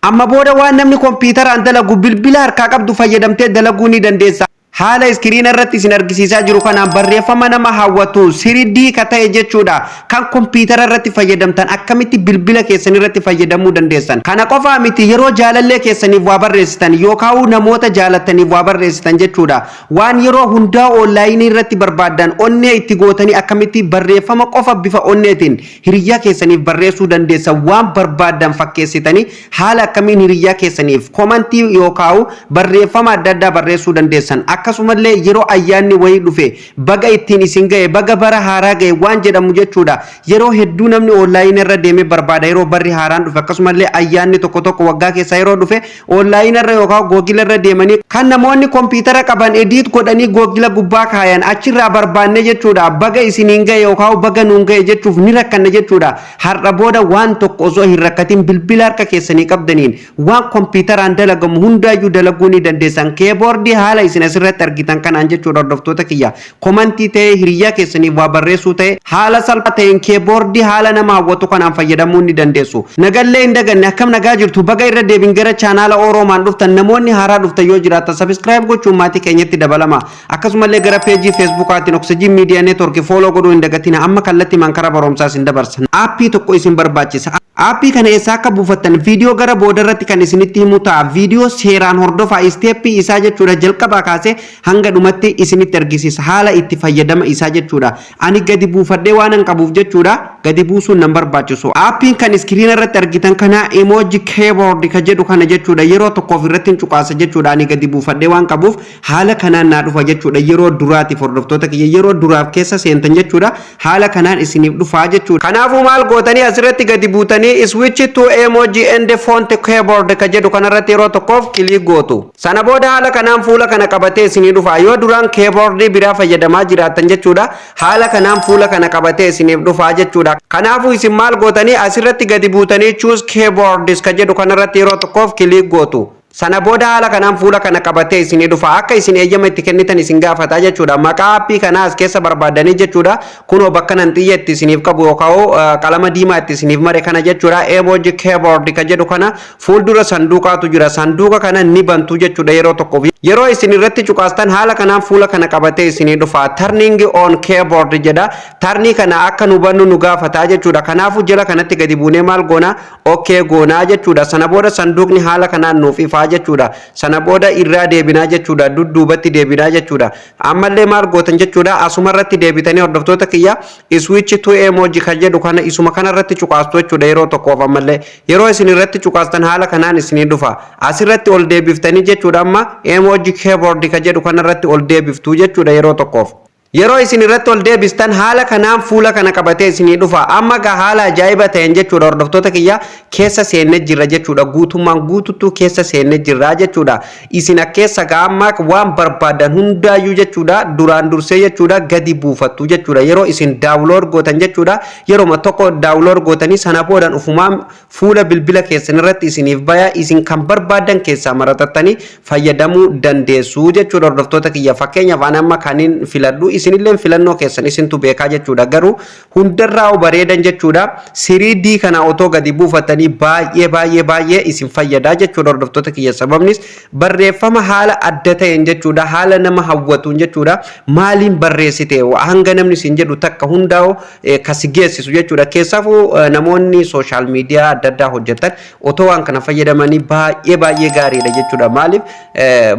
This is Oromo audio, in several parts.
amma booda waan namni kompiitaraan dalagu bilbila harkaa qabdu fayyadamtee dalaguu ni dandeessa. haala iskiriin irratti isin argisiisaa jiru kanaan barreeffama nama hawwatu 3D ka ta'e jechuudha kan kompiitara irratti fayyadamtan akkamitti bilbila keessan irratti fayyadamuu dandeessan. Kana qofaa miti yeroo jaalallee keessaniif waa barreessitan yookaan namoota jaalataniif waa barreessitan jechuudha. Waan yeroo hundaa onlaayinii irratti barbaadan onnee itti gootanii akkamitti barreeffama qofa bifa onneetiin hiriyyaa keessaniif barreessuu dandeessan waan barbaadan fakkeessitanii haala akkamiin hiriyyaa keessaniif komantii yookaan barreeffama adda addaa barreessuu dandeessan. Akkasumallee yeroo ayyaanni wayii dhufe baga ittiin isin ga'e baga bara haaraa ga'e waan jedhamu jechuudha. Yeroo hedduu namni onlaayinii irra deemee barbaada yeroo barri haaraan dhufe akkasumallee ayyaanni tokko waggaa keessa yeroo dhufe onlaayinii irra yookaan googila irra deemanii kan namoonni kompiitara qaban ediit godhanii googila gubbaa kaayan achirraa barbaanne jechuudha. Baga isiniin ga'e yookaan baga nuun ga'e jechuuf ni rakkanna jechuudha. Har'a booda waan tokko osoo hin rakkatin bilbila harka keessanii qabdaniin waan kompiitaraan dalagamu hundaayyuu dalaguu ni dandeessan. Keeboordii haala isin asirratti argitan kanaan jechuudha hordoftoota kiyya komantii ta'e hiriyyaa keessaniif waa barreessuu ta'e haala salphaa ta'een keeboordii haala nama hawwatu kanaan fayyadamuu ni dandeessu. Nagallee hin daganne akkam nagaa jirtu baga irra deebin gara chaanaala Oromaan dhuftan namoonni haaraa dhuftan yoo jiraatan subscribe gochuun maatii keenyatti dabalama. Akkasumallee gara peejii Facebookaatiin Oxygen Media Network follow godhuu hin dagatina amma kallattii mankara barumsaa isin dabarsan. Aappii tokko isin barbaachisa. Aappii kana eessaa akka buufattan viidiyoo gara booda irratti kan isinitti himu ta'a. Viidiyoo seeraan hordofaa isteeppii isaa jechuudha jalqabaa kaasee hanga dhumatti isinitti argisiisa haala itti fayyadama isaa jechuudha. Ani gadi buufadhee waan an qabuuf jechuudha gadi buusuun nan barbaachisu. Aappiin kan iskiriina irratti argitan kana emoji keyboard ka jedhu kana jechuudha yeroo tokkoof irratti cuqaasa jechuudha. Ani gadi buufadhee waan qabuuf haala kanaan naa dhufa jechuudha yeroo duraatiif hordoftoota kiyya yeroo duraaf keessa seentan jechuudha haala kanaan isiniif dhufaa jechuudha. Kanaafuu maal gootanii asirratti gadi buutanii switch to emoji and font keyboard ka jedhu kanarratti yeroo tokkoof kilik gootu. Sana booda haala kanaan fuula kana qabatee isinii dhufa. Yoo duraan keyboardii biraa fayyadamaa jiraatan jechuudha haala kanaan fuula kana qabatee isiniif dhufa jechuudha. Kanaafuu isin maal gootanii asirratti gadi buutanii choose keyboards ka jedhu kanarratti yeroo tokkoof kilik gootu. Sana booda haala kanaan fuula kana qabatee isinii dhufa akka isin eeyyama itti kennitan isin gaafata jechuudha. Maqaa aappii kanaa as keessa barbaadanii jechuudha kunoo bakka nan xiyyeetti isiniif qabu yookaan qalama diimaa itti isiniif mare kana jechuudha emoji keyboard ka jedhu kana fuuldura sanduuqaatu jira. Sanduuqa kana ni bantu jechuudha yeroo tokkoof yeroo isin irratti cuqaastan haala kanaan fuula kana qabatee isinii dhufa. Turning on keyboard jedha. Tarnii kana akka nu bannu nu gaafata jechuudha. Kanaafuu jala kanatti gadi buunee maal goona okay goonaa jechuudha. Sana booda sanduuqni haala kanaan nuuf ifa jechuudha. Sana booda irraa deebinaa jechuudha dudduubatti deebinaa jechuudha. Ammallee maal gootan jechuudha asuma irratti deebitanii hordoftoota kiyya switch to emoji kan jedhu kana isuma kana irratti cuqaastu jechuudha yeroo tokkoof ammallee yeroo isin irratti cuqaastan haala kanaan isinii dhufa. Asirratti ol deebiftanii jechuudha amma emoji keyboard kan jedhu kana irratti ol deebiftu jechuudha yeroo tokkoof. Yeroo isin irratti ol deebistan haala kanaan fuula kana qabatee isinii dhufa. Amma gaa haala ajaa'iba ta'een jechuudha hordoftoota kiyya keessa seennee jirra jechuudha. Guutummaan guututtuu keessa seennee jirra jechuudha. Isin keessa gaa amma waan barbaadan hundaayyuu jechuudha duraan dursee jechuudha gadi buufattu jechuudha. Yeroo isin daawulood gootan jechuudha yeroo tokko daawulood gootanii sana boodan ufumaan fuula bilbila keessan irratti isiniif baya isin kan barbaadan keessaa maratattanii fayyadamuu dandeessu jechuudha hordoftoota kiyya. Fakkeenyaaf ani amma kanin filadhu isinillee filannoo keessan isintu beekaa jechuudha garuu hundarraa bareedan jechuudha 3D kana otoo gadi buufatanii baay'ee isin fayyadaa jechuudha hordoftoota kiyya. Sababnis barreeffama haala adda ta'een jechuudha haala nama hawwatuun jechuudha maaliin barreessite hanga namni isin jedhu takka hundaa'u kasi geessisu jechuudha. Keessaafuu namoonni sooshaal miidiyaa adda addaa hojjetan otoo waan kana fayyadamanii baay'ee gaariidha jechuudha. Maaliif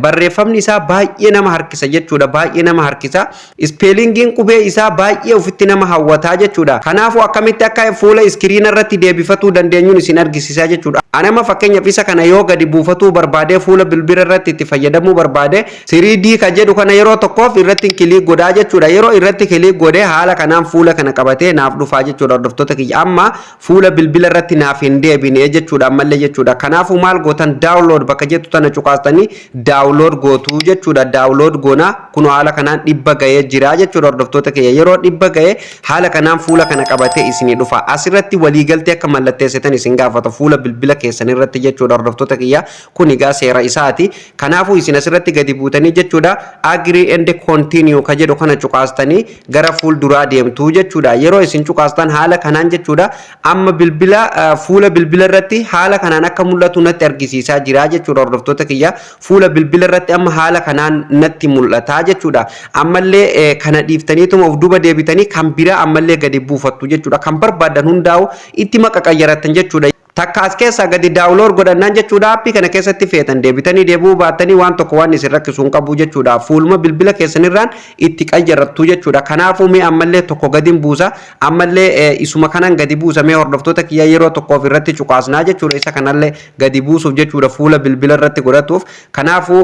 barreeffamni isaa baay'ee nama harkisa jechuudha baay'ee nama harkisa. Spellingiin qubee isaa baay'ee ofitti nama hawwataa jechuudha. Kanaafuu akkamitti akka fuula iskiriina irratti deebifatuu dandeenyuun isin argisiisaa jechuudha. Anama fakkeenyaaf isa kana yoo gadi buufatuu barbaade fuula bilbila irratti itti fayyadamuu barbaade 3D ka jedhu kana yeroo tokkoof irratti kilik godhaa jechuudha. Yeroo irratti kilik godhee haala kanaan fuula kana qabatee naaf dhufaa jechuudha hordoftoota kiyya. Amma fuula bilbila irratti naaf hin deebine jechuudha ammallee jechuudha. Kanaafuu maal gootan daawulood bakka jettu tana cuqaastanii daawulood gootuu jechuudha. Daawulood goona kun haala kanaan dhibba ga'ee jira jechuudha hordoftoota kiyya. Yeroo dhibba ga'ee haala kanaan fuula kana qabatee isinii dhufa. Asirratti waliigaltee akka mallatteessitan isin gaafata fuula bilbila keessan irratti jechuudha hordoftoota kiyya kun egaa seera isaati kanaafuu isin asirratti gadi buutanii jechuudha agree and continue ka jedhu kana cuqaastanii gara fuulduraa deemtu jechuudha yeroo isin cuqaastan haala kanaan jechuudha amma bilbila fuula bilbila irratti haala kanaan akka mul'atu natti argisiisaa jira jechuudha hordoftoota kiyya fuula bilbila irratti amma haala kanaan natti mul'ata jechuudha ammallee kana dhiiftaniituma of duuba deebitanii kan bira ammallee gadi buufattu jechuudha kan barbaadan hundaa'u itti maqaqayyaratan jechuudha takka as keessa gadi daawunlood godhannaan jechuudha appii kana keessatti feetan deebitanii deebuu baattanii waan tokko waan isin rakkisuun qabu jechuudha fuuluma bilbila keessanirraan itti qayyarrattu jechuudha kanaafuu mee ammallee tokko gadiin buusa ammallee isuma kanaan gadi buusa mee hordoftoota kiyya yeroo tokkoof irratti cuqaasnaa jechuudha isa kanallee gadi buusuuf jechuudha fuula bilbila irratti godhatuuf kanaafuu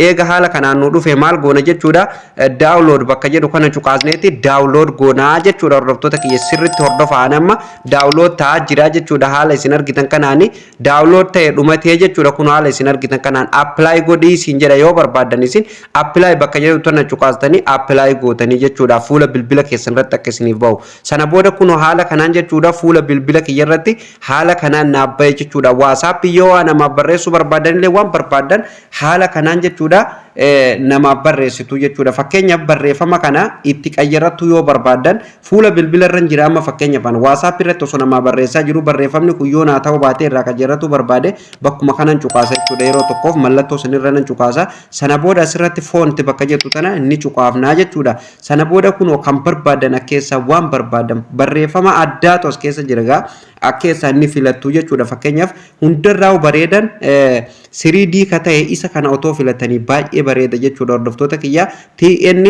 eega haala kanaan nu dhufe maal goona jechuudha daawunlood bakka jedhu kana cuqaasneeti daawunlood goonaa jechuudha hordoftoota kiyya sirritti hordofaan amma daawunlood ta'aa jira jechuudha haala isin argitan kanani download ta'e dhumatee jechuudha kun haala isin argitan kanaan apply godhii isin jedha yoo barbaadan isin apply bakka jedhu tana cuqaastanii apply gootanii jechuudha fuula bilbila keessan irratti akka isiniif ba'u sana booda kun haala kanaan jechuudha fuula bilbila kiyya irratti haala kanaan naabbaye jechuudha WhatsApp yoo nama barreessuu barbaadan illee waan barbaadan haala kanaan jechuudha nama barreessitu jechuudha fakkeenyaaf barreeffama kana itti qayyarrattu yoo barbaadan fuula bilbila irra jira amma fakkeenyaaf WhatsApp irratti osoo nama barreessaa jiru barreeffamni kun yoo naa ta'u baatee irraa qayyarratu barbaade bakkuma kanan cuqaasa jechuudha yeroo tokkoof mallattoo sanirra nan cuqaasa sana booda asirratti foonti bakka jettu tana inni cuqaafnaa jechuudha sana booda kun kan barbaadan akkeessa waan barbaadan barreeffama addaatu as keessa jira akkeessa inni filattu jechuudha fakkeenyaaf hundarraa bareedan 3D ka ta'e isa kana otoo filatanii baay'ee bareeda jechuudha hordoftoota kiyya TN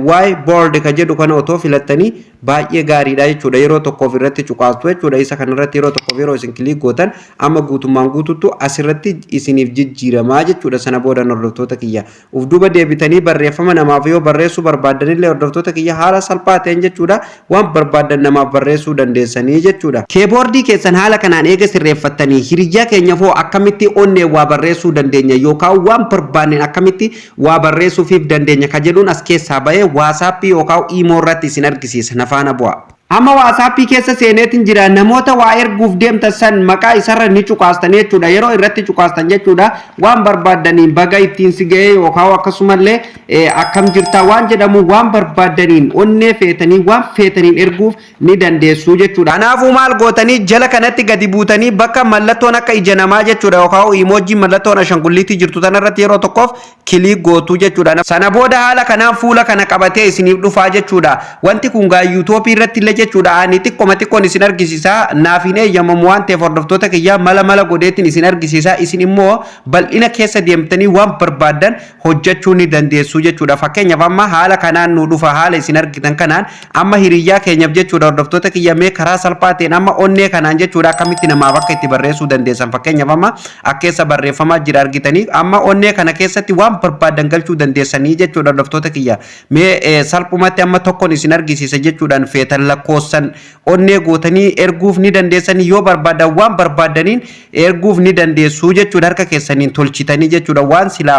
whiteboard ka jedhu kana otoo filatanii baay'ee gaariidha jechuudha yeroo tokkoof irratti cuqaastu jechuudha isa kana irratti yeroo tokkoof yeroo isin kilik gootan amma guutummaan guututtu asirratti isiniif jijjiiramaa jechuudha sana booda hordoftoota kiyya uf duuba deebitanii barreeffama namaaf yoo barreessuu barbaadan illee hordoftoota kiyya haala salphaa ta'een jechuudha waan barbaadan namaaf barreessuu dandeessanii jechuudha keeboordii keessan haala kanaan eega sirreeffattanii hiriyyaa keenyaaf hoo akkamitti onnee waa barreessuu dandeenya yookaan waan barbaanne akkamitti waa barreessuufiif dandeenya ka jedhuun as keessaa ba'ee WhatsApp yookaan imo irratti isin argisiisa nafaana bu'a. Amma WhatsApp keessa seeneetiin jira namoota waa erguuf deemtan san maqaa isarra ni cuqaastan jechuudha yeroo irratti cuqaastan jechuudha waan barbaadaniin baga ittiin si ga'ee yookaan akkasumallee akkam jirta waan jedhamu waan barbaadaniin onnee feetanii waan feetaniin erguuf ni dandeessu jechuudha kanaafuu maal gootanii jala kanatti gadi buutanii bakka mallattoon akka ija namaa jechuudha yookaan emoji mallattoon ashangulliitii jirtu tanarratti yeroo tokkoof kilik gootu jechuudha sana booda haala kanaan fuula kana qabatee isiniif dhufaa jechuudha wanti kun gaa YouTube irratti jechuudha ani xiqqoon isin argisiisa naaf hin eeyyamamu waan ta'eef hordoftoota kiyya mala godheetiin isin argisiisa isin immoo bal'ina keessa deemtanii waan barbaadan hojjechuu ni dandeessu jechuudha fakkeenyaaf amma haala kanaan nu dhufa haala isin argitan kanaan amma hiriyyaa keenyaaf jechuudha hordoftoota kiyya mee karaa salphaa ta'een amma onnee kanaan jechuudha akkamitti namaaf akka itti barreessuu dandeessan fakkeenyaaf amma akkeessa barreeffamaa jira argitanii amma onnee kana keessatti waan barbaadan galchuu dandeessanii jechuudha hordoftoota kiyya mee salphumatti amma tokkoon isin argisiisa jechuudhaan feetan lakkoofsan onnee gootanii erguuf ni dandeessanii yoo barbaadan waan barbaadaniin erguuf ni dandeessu jechuudha harka keessaniin tolchitanii jechuudha waan sila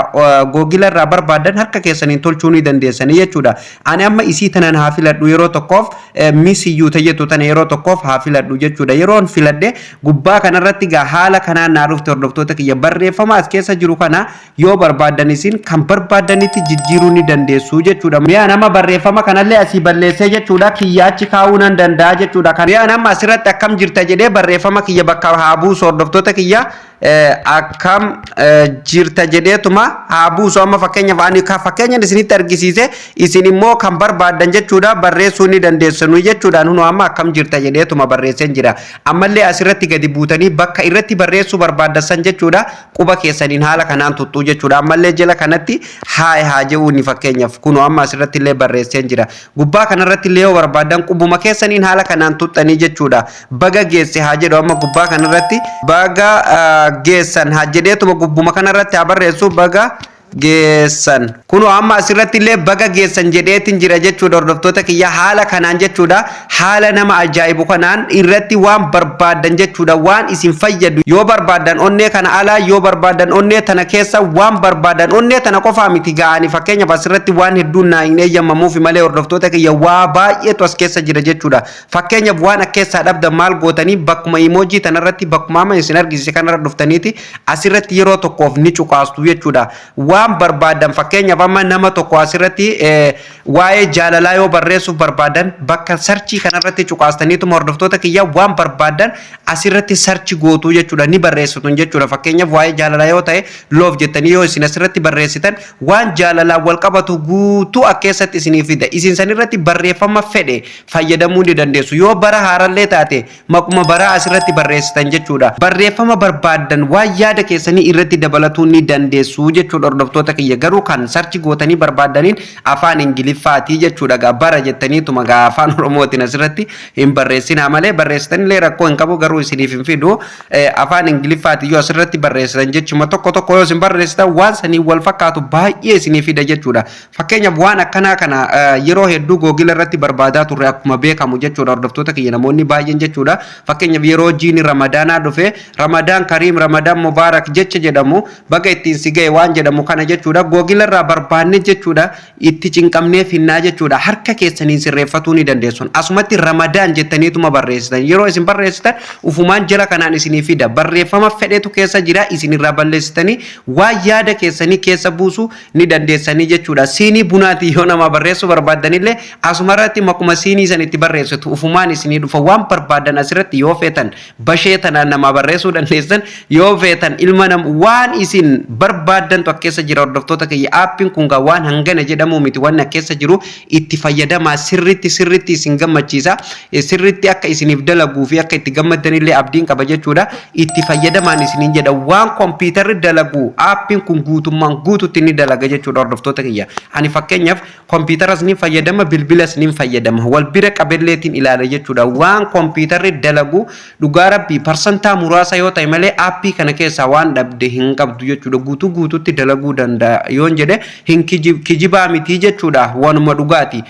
googila irraa barbaadan harka keessaniin tolchuu ni dandeessanii jechuudha ani amma isii tanan haa filadhu yeroo tokkoof misiyyuu tajettu tana yeroo tokkoof haa filadhu jechuudha yeroon filadhe gubbaa kanarratti gaa haala kanaan naa dhufte hordoftoota kiyya barreeffama as keessa jiru kana yoo barbaadan isin kan barbaadanitti jijjiiruu ni dandeessu jechuudha mi'a nama barreeffama kanallee asii balleessee jechuudha kiyyaachi kaa'uu nan danda'a jechuudha kan mi'a nama asirratti akkam jirta jedhee barreeffama kiyya bakka haa buusu hordoftoota kiyya akkam jirta jedheetuma haa buusu amma fakkeenyaaf ani fakkeenyaan isinitti argisiise isin immoo kan barbaadan jechuudha barreessuu ni dandeessanu jechuudha nu amma akkam jirta jedheetuma barreesseen jira ammallee asirratti gadi buutanii bakka irratti barreessuu barbaadan jechuudha quba keessaniin haala kanaan tuttuu jechuudha ammallee jala kanatti haa jedhuu ni fakkeenyaaf kun amma asirratti illee barreesseen jira gubbaa kanarratti illee yoo barbaadan qubuma keessaniin haala kanaan tuttanii jechuudha baga geesse haa jedhu amma gubbaa kanarratti baga geessan haa jedheetuma gubbuma kanarratti haa barreessu baga geessan. Kunu amma asirratti illee baga geessan jedheetiin jira jechuudha hordoftoota kiyya haala kanaan jechuudha haala nama ajaa'ibu kanaan irratti waan barbaadan jechuudha waan isin fayyadu yoo barbaadan onnee kana alaa yoo barbaadan onnee tana keessa waan barbaadan onnee tana qofaa miti ga'anii fakkeenyaaf asirratti waan hedduun naa hin eeyyamamuufi malee hordoftoota kiyya waa baay'eetu as keessa jira jechuudha fakkeenyaaf waan akka keessaa dhabda maal gootanii bakkuma emoojii tanarratti bakkuma amma isin argisiise kanarra dhuftaniiti asirratti yeroo tokkoof ni cuqaastu jechuudha waan barbaadan fakkeenyaaf amma nama tokko asirratti waa'ee jaalalaa yoo barreessuuf barbaadan bakka sarchii kanarratti cuqaastaniitu hordoftoota kiyya waan barbaadan asirratti sarchi gootuu jechuudha ni barreessitu jechuudha fakkeenyaaf waa'ee jaalalaa yoo ta'e loof jettanii yoo isin asirratti barreessitan waan jaalalaa wal qabatu guutuu akka keessatti isinii fida isin sanirratti barreeffama fedhe fayyadamuu ni dandeessu yoo bara haarallee taate maquma bara asirratti barreessitan jechuudha barreeffama barbaadan waan yaada keessanii irratti dabalatuu ni dandeessu jechuudha hordoftoota kiyya garuu kan sarchi gootanii barbaadaniin afaan ingiliffaati jechuudha gaa bara jettaniituma gaa afaan oromootiin asirratti hin barreessinaa malee barreessitanillee rakkoo hin qabu garuu isiniif hin fidu afaan ingiliffaati yoo asirratti barreessitan jechuma tokko yoo isin barreessitan waan sanii wal fakkaatu baay'ee isinii fida jechuudha fakkeenyaaf waan akkanaa kana yeroo hedduu googila irratti barbaadaa turre akkuma beekamu jechuudha hordoftoota kiyya namoonni baay'een jechuudha fakkeenyaaf yeroo jiini ramadaanaa dhufe ramadaan kariim ramadaan mubaarak jecha jedhamu baga ittiin si ga'e waan jedhamu kana jechuudha googila irraa barbaanne jechuudha itti cinqamnee finnaa jechuudha harka keessanii sirreeffatuu ni dandeessu asumatti ramadaan jettaniituma barreessitan yeroo isin barreessitan ufumaan jala kanaan isinii fida barreeffama fedhetu keessa jira isinirraa balleessitanii waan yaada keessanii keessa buusu ni dandeessanii jechuudha siinii bunaati yoo nama barreessuu barbaadanillee asumarratti makuma siinii san itti barreessitu ufumaan isinii dhufa waan barbaadan asirratti yoo feetan bashee tanaan nama barreessuu dandeessan yoo feetan ilma nama waan isin barbaadantu akka keessa jira hordoftoota kiyya aappiin kun gaa waan hangana jedhamu miti waan akka keessa jiru itti fayyadamaa sirritti isin gammachiisa sirritti akka isiniif dalaguu fi akka itti gammadanillee abdiin qaba jechuudha itti fayyadamaan isiniin jedha waan kompiitarri dalagu aappiin kun guutummaan guututti ni dalaga jechuudha hordoftoota kiyya ani fakkeenyaaf kompiitaras ni fayyadama bilbilas ni fayyadama wal bira qabelleetiin ilaala jechuudha waan kompiitarri dalagu dhugaa rabbii parsantaa muraasa yoo ta'e malee aappii kana keessaa waan dhabde hin qabdu jechuudha guututti dalaguu danda'a yoon jedhe hin kijibaa miti jechuudha waanuma dhugaati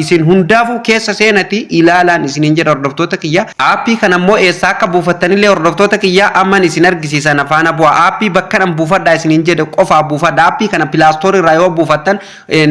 isin hundaafuu keessa seenati ilaalaan isiniin jedha hordoftoota kiyya aappii kana immoo eessaa akka buufattanillee hordoftoota kiyya amman isin argisiisan afaana bu'a aappii bakka nan buufadhaa isiniin jedhe qofaa buufadha aappii kana pilaastoor irraa yoo buufattan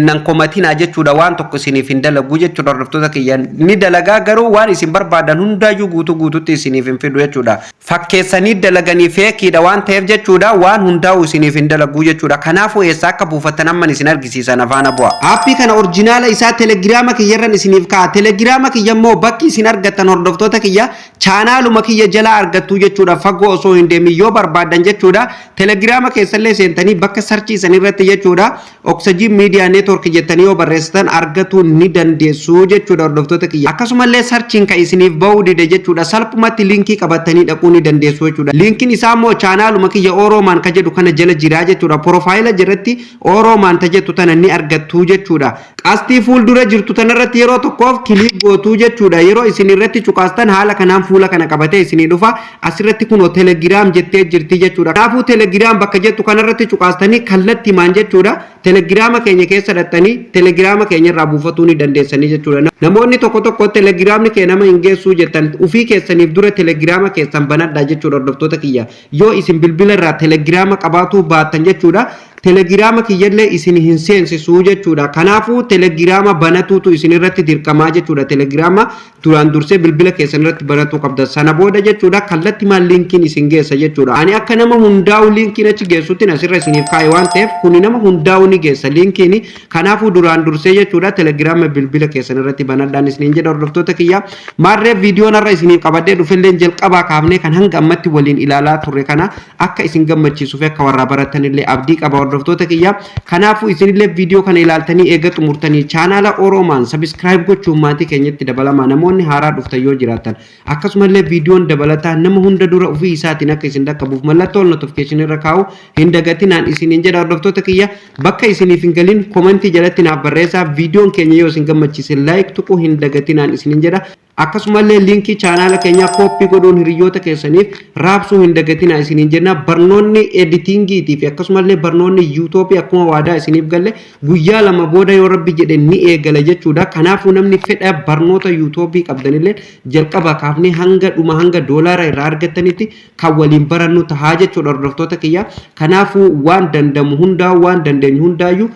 nan komatinaa jechuudha waan tokko isiniif hin dalagu jechuudha hordoftoota kiyya ni dalagaa garuu waan isin barbaadan hundaayyuu guututti isiniif hin fidu jechuudha fakkeessanii dalaganii feekiidha waan ta'eef jechuudha waan hundaa'u isiniif hin dalagu jechuudha kanaafuu eessaa akka buufattan amman isin argisiisan afaana bu'a aappii kana orjinaala isaa telegiraama kiyyarran isiniif ka'a telegiraama kiyya immoo bakki isin argattan hordoftoota kiyya chaanaaluma kiyya jalaa argattu jechuudha fagoo osoo hin deemin yoo barbaadan jechuudha telegiraama keessallee seentanii bakka sarchii sanirratti jechuudha oxygen media network jettanii yoo barreessitan argatuu ni dandeessu jechuudha hordoftoota kiyya akkasumallee sarchiin ka isiniif ba'uu dide jechuudha salphumatti linkii qabatanii dhaquu ni dandeessu jechuudha linkiin isaa immoo chaanaaluma kiyya oroomaan ka jedhu kana jala jira jechuudha profaayila jalatti oroomaan ta jettu tana ni argattu jechuudha qastii fuuldura jirtu tanarratti yeroo tokkoof kiliik gootuu jechuudha yeroo isin irratti cuqaastan haala kanaan fuula kana qabatee isinii dhufa asirratti kun telegiraam jettee jirti jechuudha kanaafuu telegiraam bakka jettu kanarratti cuqaastanii kallatti himaan jechuudha telegiraama keenya keessa dhattanii telegiraama keenya irraa buufatuu ni dandeessanii jechuudha namoonni tokko telegiraamni kee nama hin geessuu jettan ufii keessaniif dura telegiraama keessan banadhaa jechuudha hordoftoota kiyya yoo isin bilbila irraa telegiraama qabaatuu baattan jechuudha telegiraama kiyyallee isin hin seensisuu jechuudha kanaafuu telegiraama banatuutu isin irratti dirqamaa jechuudha telegiraama duraan dursee bilbila keessan irratti banatuu qabda sana booda jechuudha kallatti maal linkiin isin geessa jechuudha ani akka nama hundaa'u linkiin achi geessutti asirra isiniif kaa'e waan ta'eef kuni nama hundaa'u ni geessa linkiin kanaafuu duraan dursee jechuudha telegiraama bilbila keessan irratti banadhaan isiniin jedha hordoftoota kiyya maarree viidiyoon irra isiniif qabadee dhufellee jalqabaa kaafnee kan hanga ammatti waliin ilaalaa turre kana akka isin gammachiisuuf akka warra baratanillee abdii qaba hordoftoota kiyya kanaafuu isinillee viidiyoo kana ilaaltanii eega xumurtanii chaanaala oroomaan sabiskiraayib gochuun maatii keenyatti dabalamaa namoonni haaraa dhuftan yoo jiraatan akkasumallee viidiyoon dabalataa nama hunda dura ofii isaatiin akka isin dhaqqabuuf mallattoo notifiikeeshin irra kaa'u hin dagatinaan isiniin jedha hordoftoota kiyya bakka isiniif hin galin komentii jalatti naaf barreessaa viidiyoon keenya yoo isin gammachiise laayik tuquu hin dagatinaan isiniin jedha akkasumallee linkii chaanaala keenya koppii godhuun hiriyoota keessaniif raabsuu hin dagatina isiniin jenna. Barnoonni editingiitii fi akkasumallee barnoonni yuutuubii akkuma waadaa isiniif galle guyyaa lama booda yoo rabbi jedhe ni eegala jechuudha. Kanaafuu namni fedha barnoota yuutuubii qabdanillee jalqaba kaafnee hanga dhuma hanga doolaara irraa argattanitti kan waliin barannu tahaa jechuudha hordoftoota kiyya. Kanaafuu waan dandamu hundaa waan dandeenyu hundaayyuu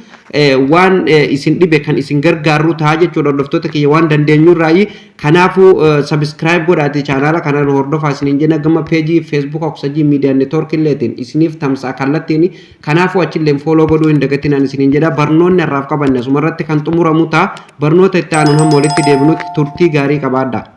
waan isin dhibe kan isin gargaaru tahaa jechuudha hordoftoota kiyya waan dandeenyu irraayi. Kanaafuu subscribe godhaati chaanaala kana hordofaa isiniin jenna gama peejii Facebook Oxygen Media Network illeetiin isiniif tamsa'a kallattiin. Kanaafuu achillee follow godhuu hin dagatinaan isiniin jedha. Barnoonni irraaf qabanne asumarratti kan xumuramu ta'a. Barnoota itti aanuun hamma walitti deebinutti turtii gaarii qabaadha.